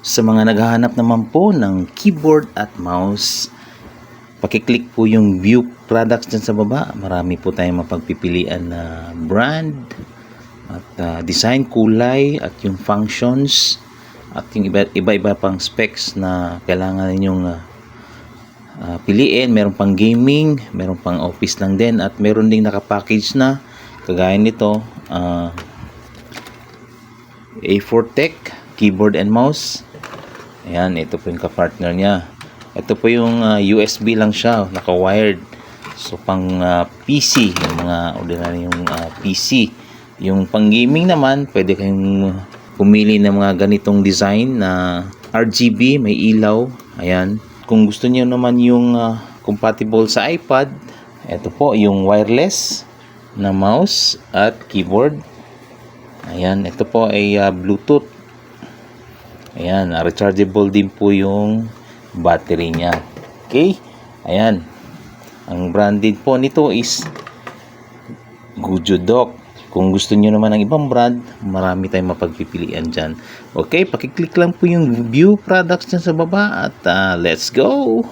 Sa mga naghahanap naman po ng keyboard at mouse, pakiclick po yung view products dyan sa baba. Marami po tayong mapagpipilian na brand at design, kulay at yung functions at yung iba-iba pang specs na kailangan ninyong piliin. Meron pang gaming, meron pang office lang din, at meron ding nakapackage na kagaya nito, A4 Tech keyboard and mouse. Ayan, ito po yung kapartner niya. Ito po yung USB lang siya, naka-wired. So pang PC, yung mga ordinary yung PC. Yung pang gaming naman, pwede kayong pumili ng mga ganitong design na RGB, may ilaw. Ayan. Kung gusto niyo naman yung compatible sa iPad, ito po yung wireless na mouse at keyboard. Ayan, ito po ay Bluetooth. Ayan, rechargeable din po yung battery niya. Okay? Ayan. Ang branded po nito is Gojodoc. Kung gusto niyo naman ng ibang brand, marami tayong mapagpipilian dyan. Okay, pakiclick lang po yung view products dyan sa baba at let's go!